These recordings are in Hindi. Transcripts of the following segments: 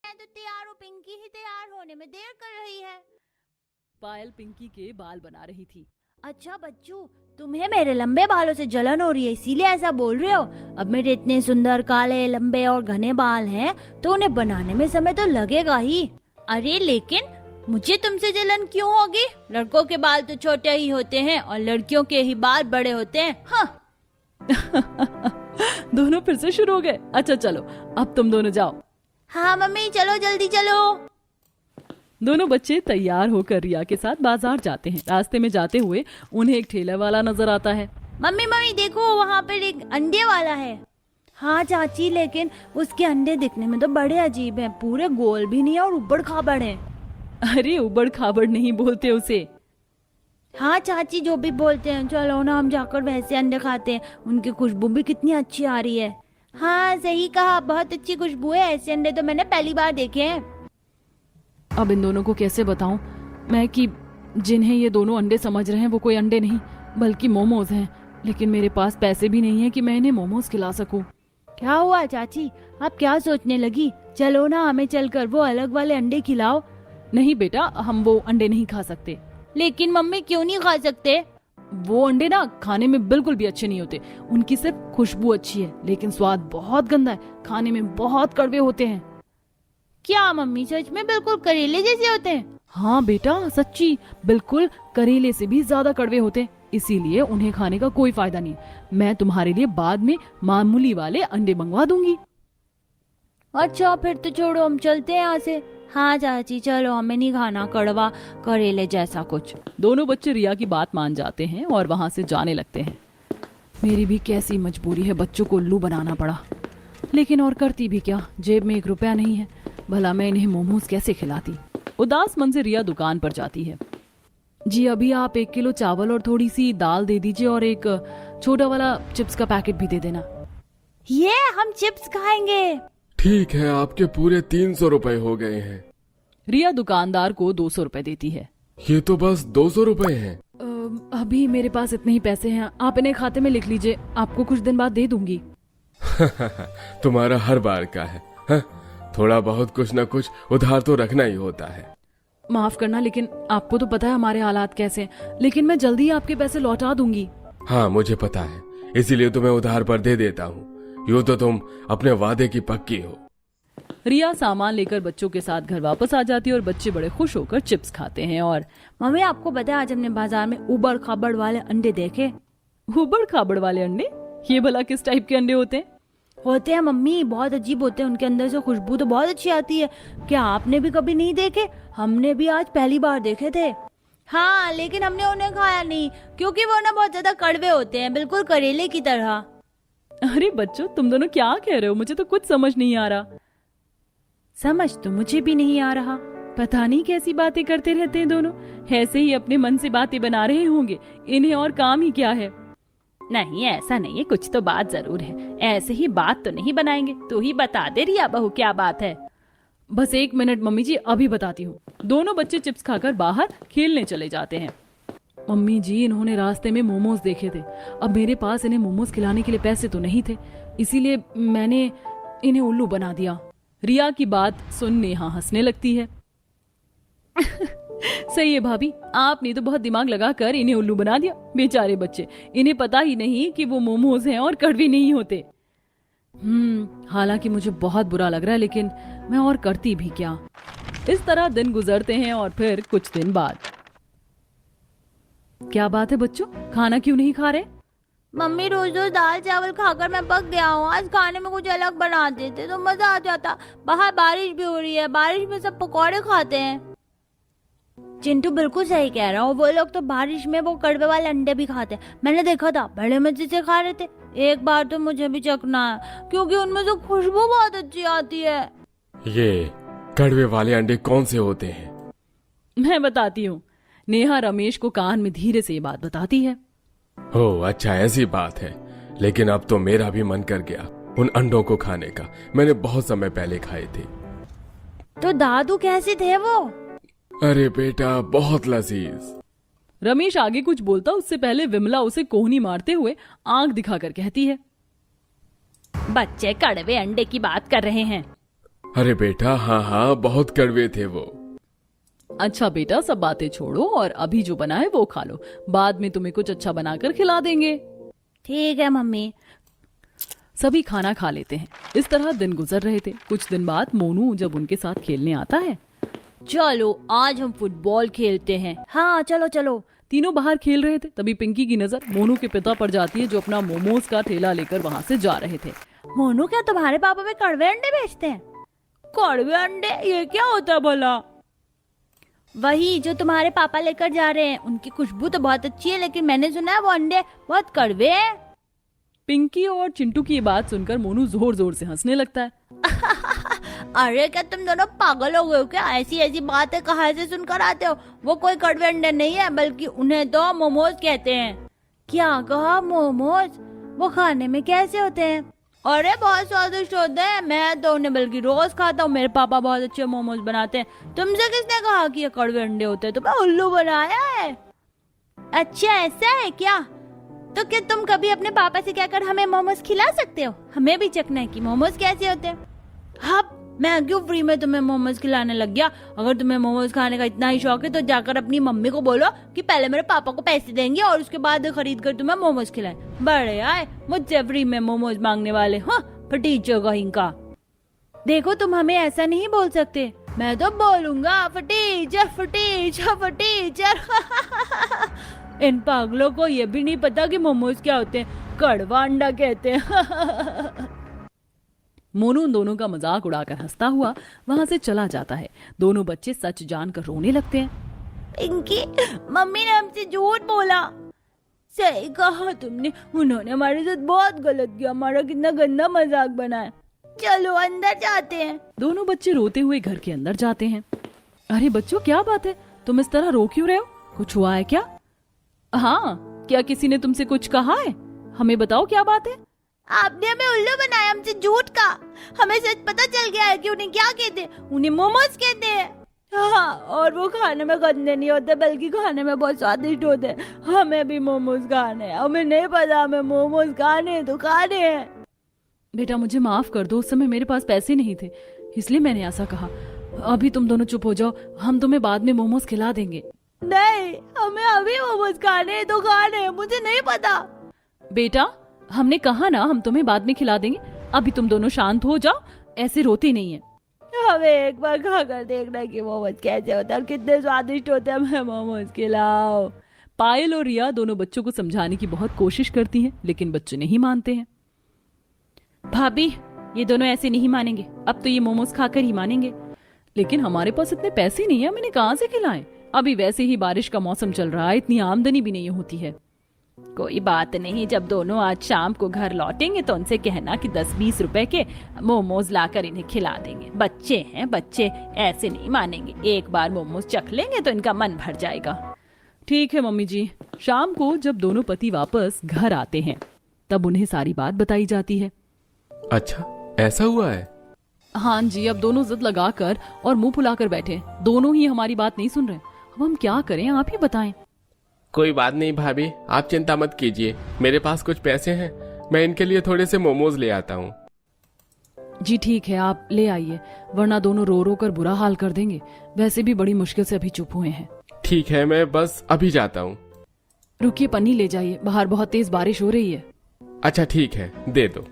मैं तो तैयार हूँ, पिंकी ही तैयार होने में देर कर रही है। पायल पिंकी के बाल बना रही थी। अच्छा बच्चू, तुम्हें मेरे लंबे बालों से जलन हो रही है इसीलिए ऐसा बोल रहे हो। अब मेरे इतने सुंदर काले लंबे और घने बाल हैं तो उन्हें बनाने में समय तो लगेगा ही। अरे लेकिन मुझे तुमसे जलन क्यों होगी? लड़कों के बाल तो छोटे ही होते हैं और लड़कियों के ही बाल बड़े होते हैं। हाँ। दोनों फिर से शुरू हो गए। अच्छा चलो, अब तुम दोनों जाओ। हाँ मम्मी, चलो जल्दी चलो। दोनों बच्चे तैयार होकर रिया के साथ बाजार जाते हैं। रास्ते में जाते हुए उन्हें एक ठेला वाला नजर आता है। मम्मी मम्मी देखो, वहाँ पर एक अंडे वाला है। हाँ चाची, लेकिन उसके अंडे दिखने में तो बड़े अजीब हैं, पूरे गोल भी नहीं है और उबड़ खाबड़ हैं। अरे उबड़ खाबड़ नहीं बोलते उसे। हाँ चाची, जो भी बोलते हैं, चलो ना हम जाकर वैसे अंडे खाते हैं। उनकी खुशबू भी कितनी अच्छी आ रही है। हाँ सही कहा, बहुत अच्छी खुशबू है। ऐसे अंडे तो मैंने पहली बार देखे हैं। अब इन दोनों को कैसे बताऊं मैं कि जिन्हें ये दोनों अंडे समझ रहे हैं वो कोई अंडे नहीं बल्कि मोमोज हैं। लेकिन मेरे पास पैसे भी नहीं है कि मैं इन्हें मोमोज खिला सकूं। क्या हुआ चाची, आप क्या सोचने लगी? चलो ना, हमें चलकर वो अलग वाले अंडे खिलाओ। नहीं बेटा, हम वो अंडे नहीं खा सकते। लेकिन मम्मी क्यों नहीं खा सकते? वो अंडे ना खाने में बिल्कुल भी अच्छे नहीं होते। उनकी सिर्फ खुशबू अच्छी है लेकिन स्वाद बहुत गंदा है, खाने में बहुत कड़वे होते हैं। क्या मम्मी, सच में बिल्कुल करेले जैसे होते हैं? हाँ बेटा, सच्ची बिल्कुल करेले से भी ज्यादा कड़वे होते हैं, इसीलिए उन्हें खाने का कोई फायदा नहीं। मैं तुम्हारे लिए बाद में मामूली वाले अंडे मंगवा दूंगी। अच्छा फिर तो छोड़ो, हम चलते हैं यहाँ से। हाँ चाची चलो, हमें नहीं खाना कड़वा करेले जैसा कुछ। दोनों बच्चे रिया की बात मान जाते हैं और वहाँ से जाने लगते हैं। मेरी भी कैसी मजबूरी है, बच्चों को उल्लू बनाना पड़ा। लेकिन और करती भी क्या, जेब में 1 रुपया नहीं है। भला मैं इन्हें मोमोज कैसे खिलाती। उदास मन से रिया दुकान पर जाती है। जी अभी आप 1 किलो चावल और थोड़ी सी दाल दे दीजिए और एक छोटा वाला चिप्स का पैकेट भी दे देना। ये हम चिप्स खाएंगे। ठीक है, आपके पूरे 300 रुपए हो गए हैं। रिया दुकानदार को 200 रुपए देती है। ये तो बस 200 रुपए हैं। अभी मेरे पास इतने ही पैसे हैं, आप इन्हें खाते में लिख लीजिए, आपको कुछ दिन बाद दे दूंगी। तुम्हारा हर बार का है। हाँ? थोड़ा बहुत कुछ न कुछ उधार तो रखना ही होता है। माफ करना, लेकिन आपको तो पता है हमारे हालात कैसे हैं। लेकिन मैं जल्दी ही आपके पैसे लौटा दूंगी। हाँ मुझे पता है, इसीलिए तुम्हें उधार पर दे देता हूँ। यूँ तो तुम अपने वादे की पक्की हो। रिया सामान लेकर बच्चों के साथ घर वापस आ जाती है और बच्चे बड़े खुश होकर चिप्स खाते हैं। और मम्मी आपको पता है, आज हमने बाजार में उबड़ खाबड़ वाले अंडे देखे। उबड़ खाबड़ वाले अंडे? ये भला किस टाइप के अंडे होते हैं? होते हैं मम्मी, बहुत अजीब होते हैं। उनके अंदर से खुशबू तो बहुत अच्छी आती है। क्या आपने भी कभी नहीं देखे? हमने भी आज पहली बार देखे थे। हाँ लेकिन हमने उन्हें खाया नहीं, क्योंकि वो ना बहुत ज्यादा कड़वे होते हैं, बिल्कुल करेले की तरह। अरे बच्चों, तुम दोनों क्या कह रहे हो? मुझे तो कुछ समझ नहीं आ रहा। समझ तो मुझे भी नहीं आ रहा। पता नहीं कैसी बातें करते रहते हैं दोनों। ऐसे ही अपने मन से बातें बना रहे होंगे, इन्हें और काम ही क्या है। नहीं ऐसा नहीं है, कुछ तो बात जरूर है। ऐसे ही बात तो नहीं बनाएंगे। तू ही बता दे रिया बहू, क्या बात है? बस 1 मिनट मम्मी जी, अभी बताती हूँ। दोनों बच्चे चिप्स खाकर बाहर खेलने चले जाते हैं। मम्मी जी, इन्होंने रास्ते में मोमोज देखे थे। अब मेरे पास इन्हें मोमोज खिलाने के लिए पैसे तो नहीं थे, इसीलिए मैंने इन्हें उल्लू बना दिया। रिया की बात सुन नेहा हंसने लगती है। सही है भाभी, आपने तो बहुत दिमाग लगाकर इन्हें उल्लू बना दिया। बेचारे बच्चे, इन्हें पता ही नहीं कि वो मोमोज हैं और कड़वे नहीं होते। हालांकि मुझे बहुत बुरा लग रहा है, लेकिन मैं और करती भी क्या। इस तरह दिन गुजरते हैं और फिर कुछ दिन बाद। क्या बात है बच्चों, खाना क्यों नहीं खा रहे? मम्मी रोज रोज दाल चावल खाकर मैं पक गया हूँ। आज खाने में कुछ अलग बना देते तो मजा आ जाता। बाहर बारिश भी हो रही है, बारिश में सब पकौड़े खाते हैं। चिंटू बिल्कुल सही कह रहा हूँ, वो लोग तो बारिश में वो कड़वे वाले अंडे भी खाते हैं। मैंने देखा था, बड़े मजे से खा रहे थे। एक बार तो मुझे भी चखना है, क्योंकि उनमें से खुशबू बहुत अच्छी आती है। ये कड़वे वाले अंडे कौन से होते हैं? मैं बताती हूँ। नेहा रमेश को कान में धीरे से ये बात बताती है। ओह अच्छा, ऐसी बात है। लेकिन अब तो मेरा भी मन कर गया उन अंडों को खाने का। मैंने बहुत समय पहले खाए थे। तो दादू कैसे थे वो? अरे बेटा, बहुत लजीज। रमेश आगे कुछ बोलता उससे पहले विमला उसे कोहनी मारते हुए आंख दिखाकर कहती है, बच्चे कड़वे अंडे की बात कर रहे हैं। अरे बेटा, हाँ हाँ, बहुत कड़वे थे वो। अच्छा बेटा, सब बातें छोड़ो और अभी जो बना है वो खा लो, बाद में तुम्हें कुछ अच्छा बनाकर खिला देंगे। ठीक है मम्मी। सभी खाना खा लेते हैं। इस तरह दिन गुजर रहे थे। कुछ दिन बाद मोनू जब उनके साथ खेलने आता है। चलो आज हम फुटबॉल खेलते हैं। हाँ चलो चलो। तीनों बाहर खेल रहे थे, तभी पिंकी की नजर मोनू के पिता पर जाती है, जो अपना मोमोज का ठेला लेकर वहाँ से जा रहे थे। मोनू, क्या तुम्हारे पापा भी कड़वे अंडे बेचते हैं? कड़वे अंडे? ये क्या होता है भला? वही जो तुम्हारे पापा लेकर जा रहे हैं। उनकी खुशबू तो बहुत अच्छी है, लेकिन मैंने सुना है वो अंडे बहुत कड़वे हैं। पिंकी और चिंटू की ये बात सुनकर मोनू जोर जोर से हंसने लगता है। अरे क्या तुम दोनों पागल हो गए हो क्या? ऐसी ऐसी बातें कहाँ से सुनकर आते हो? वो कोई कड़वे अंडे नहीं है, बल्कि उन्हें तो मोमोज कहते हैं। क्या कहा? मोमोज? वो खाने में कैसे होते हैं? अरे बहुत स्वादिष्ट होते हैं। मैं तो उन्हें बल्कि रोज खाता हूँ। मेरे पापा बहुत अच्छे मोमोज बनाते हैं। तुमसे किसने कहा कि ये कड़वे अंडे होते हैं? तुम्हें उल्लू बनाया है? अच्छा ऐसा है क्या? तो क्या तुम कभी अपने पापा से कहकर हमें मोमोज खिला सकते हो? हमें भी चखना है कि मोमोज कैसे होते हैं। हाँ, मैं क्यों फ्री में तुम्हें मोमोज खिलाने लग गया? अगर तुम्हें मोमोज खाने का इतना ही शौक है तो जाकर अपनी मम्मी को बोलो कि पहले मेरे पापा को पैसे देंगे और उसके बाद खरीद कर तुम्हें मोमोज खिलाएं। बड़े आए मुझसे फ्री में मोमोज मांगने वाले। हाँ, फटीचर कहीं का। देखो तुम हमें ऐसा नहीं बोल सकते। मैं तो बोलूंगा फटीचर फटीचर फटीचर। इन पागलों को ये भी नहीं पता कि मोमोज क्या होते हैं। कड़वा अंडा कहते हैं। मोनू उन दोनों का मजाक उड़ाकर हंसता हुआ वहां से चला जाता है। दोनों बच्चे सच जानकर रोने लगते हैं। पिंकी, मम्मी ने हमसे झूठ बोला। सही कहा तुमने, उन्होंने हमारे साथ बहुत गलत किया। हमारा कितना गंदा मजाक बनाया। चलो अंदर जाते हैं। दोनों बच्चे रोते हुए घर के अंदर जाते हैं। अरे बच्चों, क्या बात है? तुम इस तरह रो क्यों रहे हो? कुछ हुआ है क्या? हाँ, क्या किसी ने तुमसे कुछ कहा है? हमें बताओ, क्या बात है? आपने हमें उल्लू बनाया, हमसे झूठ का। हमें सच पता चल गया है कि उन्हें क्या कहते हैं। उन्हें मोमोज कहते हैं। हाँ, और वो खाने में गंदे नहीं होते, बल्कि खाने में बहुत स्वादिष्ट होते हैं। हमें भी मोमोज खाने हैं। हमें नहीं पता, हमें मोमोज खाने हैं तो खाने हैं। बेटा मुझे माफ कर दो, उस समय मेरे पास पैसे नहीं थे, इसलिए मैंने ऐसा कहा। अभी तुम दोनों चुप हो जाओ, हम तुम्हें बाद में मोमोज खिला देंगे। नहीं, हमें अभी मोमोज खाने हैं तो खाने हैं। मुझे नहीं पता। बेटा हमने कहा ना, हम तुम्हें बाद में खिला देंगे। अभी तुम दोनों शांत हो जाओ, ऐसे रोती नहीं है। हमें एक बार खाकर देखना कि मोमोज कैसे होते हैं और कितने स्वादिष्ट होते हैं। हमें मोमोज खिलाओ। पायल और रिया दोनों बच्चों को समझाने की बहुत कोशिश करती हैं, लेकिन बच्चे नहीं मानते हैं। भाभी, ये दोनों ऐसे नहीं मानेंगे। अब तो ये मोमोज खाकर ही मानेंगे। लेकिन हमारे पास इतने पैसे नहीं है, हम इन्हें कहाँ से खिलाएं? अभी वैसे ही बारिश का मौसम चल रहा है, इतनी आमदनी भी नहीं होती है। कोई बात नहीं, जब दोनों आज शाम को घर लौटेंगे तो उनसे कहना कि 10-20 रुपए के मोमोज लाकर इन्हें खिला देंगे। बच्चे हैं, बच्चे ऐसे नहीं मानेंगे। एक बार मोमोज चख लेंगे तो इनका मन भर जाएगा। ठीक है मम्मी जी। शाम को जब दोनों पति वापस घर आते हैं तब उन्हें सारी बात बताई जाती है। अच्छा, ऐसा हुआ है? हाँ जी, अब दोनों जिद लगाकर और मुंह फुलाकर बैठे। दोनों ही हमारी बात नहीं सुन रहे। अब हम क्या करें, आप ही बताएं। कोई बात नहीं भाभी, आप चिंता मत कीजिए। मेरे पास कुछ पैसे हैं, मैं इनके लिए थोड़े से मोमोज ले आता हूँ। जी ठीक है, आप ले आइए, वरना दोनों रो रो कर बुरा हाल कर देंगे। वैसे भी बड़ी मुश्किल से अभी चुप हुए हैं। ठीक है, मैं बस अभी जाता हूँ। रुकिए, पन्नी ले जाइए, बाहर बहुत तेज बारिश हो रही है। अच्छा ठीक है, दे दो।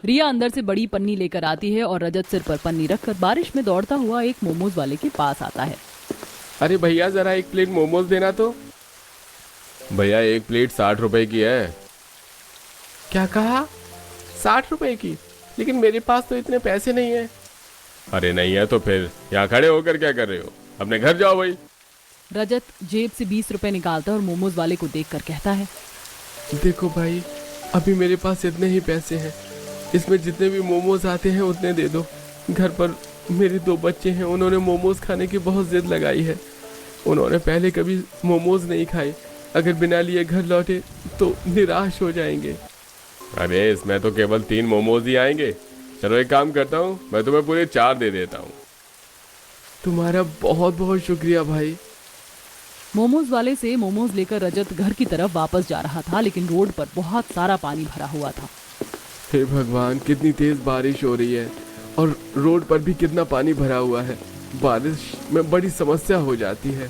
रिया अंदर से बड़ी पन्नी लेकर आती है और रजत सिर पर पन्नी रखकर बारिश में दौड़ता हुआ एक मोमोज वाले के पास आता है। अरे भैया, जरा एक प्लेट मोमोज देना तो। भैया, एक प्लेट 60 रुपए की है। क्या कहा? 60 रुपए की? लेकिन मेरे पास तो इतने पैसे नहीं है। अरे नहीं है तो फिर यहाँ खड़े होकर क्या कर रहे हो? अपने घर जाओ भाई। रजत जेब से 20 रुपए निकालता है और मोमोज वाले को देखकर कहता है, देखो भाई, अभी मेरे पास इतने ही पैसे हैं। इसमें जितने भी मोमोज आते हैं उतने दे दो। घर पर मेरे 2 बच्चे हैं, उन्होंने मोमोज खाने की बहुत जिद लगाई है। उन्होंने पहले कभी मोमोज नहीं खाए। अगर बिना लिए घर लौटे तो निराश हो जाएंगे। अरे इसमें तो केवल 3 मोमोज ही आएंगे। चलो एक काम करता हूँ, मैं तुम्हें पूरे 4 दे देता हूँ। तुम्हारा बहुत बहुत शुक्रिया भाई। मोमोज वाले से मोमोज लेकर रजत घर की तरफ वापस जा रहा था, लेकिन रोड पर बहुत सारा पानी भरा हुआ था। हे भगवान, कितनी तेज बारिश हो रही है और रोड पर भी कितना पानी भरा हुआ है। बारिश में बड़ी समस्या हो जाती है।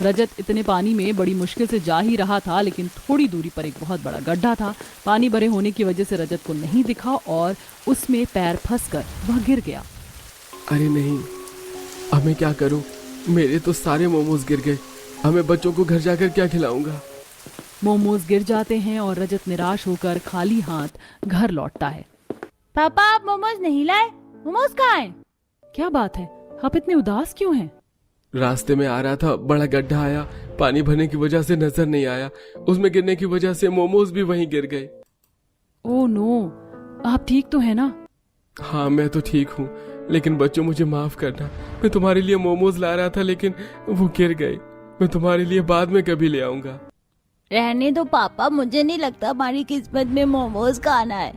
रजत इतने पानी में बड़ी मुश्किल से जा ही रहा था, लेकिन थोड़ी दूरी पर एक बहुत बड़ा गड्ढा था। पानी भरे होने की वजह से रजत को नहीं दिखा और उसमें पैर फंसकर वह गिर गया। अरे नहीं, अब मैं क्या करूं? मेरे तो सारे मोमोज गिर गए। अब मैं बच्चों को घर जाकर क्या खिलाऊंगा? मोमोज गिर जाते हैं और रजत निराश होकर खाली हाथ घर लौटता है। पापा आप मोमोज नहीं लाए? मोमोज कहाँ हैं? क्या बात है, आप इतने उदास क्यों हैं? रास्ते में आ रहा था, बड़ा गड्ढा आया, पानी भरने की वजह से नजर नहीं आया। उसमें गिरने की वजह से मोमोज भी वहीं गिर गए। ओह नो, आप ठीक तो है ना? हाँ मैं तो ठीक हूँ, लेकिन बच्चों मुझे माफ करना। मैं तुम्हारे लिए मोमोज ला रहा था लेकिन वो गिर गए। मैं तुम्हारे लिए बाद में कभी ले आऊंगा। रहने दो पापा, मुझे नहीं लगता हमारी किस्मत में मोमोज का आना है।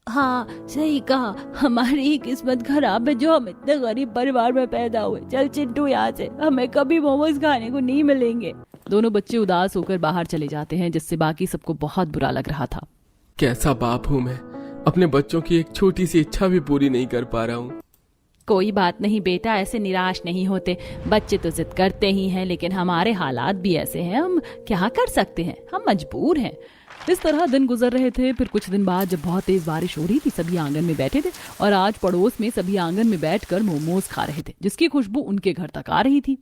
हाँ सही कहा, हमारी ही किस्मत खराब है जो हम इतने गरीब परिवार में पैदा हुए। चल चिंटू यहाँ से, हमें कभी मोमोज खाने को नहीं मिलेंगे। दोनों बच्चे उदास होकर बाहर चले जाते हैं, जिससे बाकी सबको बहुत बुरा लग रहा था। कैसा बाप हूँ मैं, अपने बच्चों की एक छोटी सी इच्छा भी पूरी नहीं कर पा रहा हूँ। कोई बात नहीं बेटा, ऐसे निराश नहीं होते। बच्चे तो जिद करते ही हैं, लेकिन हमारे हालात भी ऐसे हैं, हम क्या कर सकते हैं, हम मजबूर हैं। इस तरह दिन गुजर रहे थे। फिर कुछ दिन बाद जब बहुत तेज बारिश हो रही थी, सभी आंगन में बैठे थे और आज पड़ोस में सभी आंगन में बैठकर मोमोज खा रहे थे, जिसकी खुशबू उनके घर तक आ रही थी।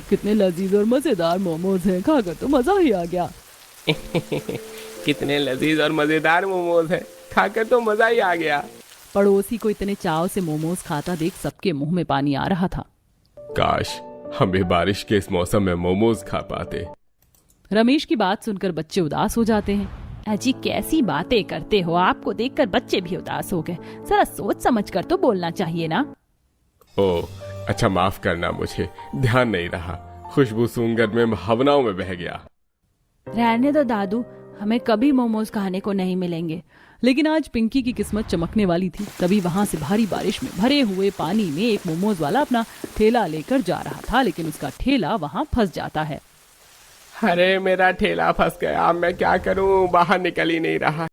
कितने लजीज और मजेदार मोमोज हैं, खाकर तो मजा ही आ गया। कितने लजीज और मजेदार मोमोज हैं, खाकर तो मजा ही आ गया। पड़ोसी को इतने चाव से मोमोज खाता देख सबके मुंह में पानी आ रहा था। काश हम भी बारिश के इस मौसम में मोमोज खा पाते। रमेश की बात सुनकर बच्चे उदास हो जाते हैं। अजी कैसी बातें करते हो, आपको देखकर बच्चे भी उदास हो गए। जरा सोच समझ कर तो बोलना चाहिए ना। ओह अच्छा, माफ करना, मुझे ध्यान नहीं रहा। खुशबू सूंघकर मैं भावनाओं में बह गया। रहने दो दादू, हमें कभी मोमोज खाने को नहीं मिलेंगे। लेकिन आज पिंकी की किस्मत चमकने वाली थी। तभी वहां से भारी बारिश में भरे हुए पानी में एक मोमोज वाला अपना ठेला लेकर जा रहा था, लेकिन उसका ठेला वहां फंस जाता है। अरे मेरा ठेला फंस गया, मैं क्या करूं, बाहर निकल ही नहीं रहा।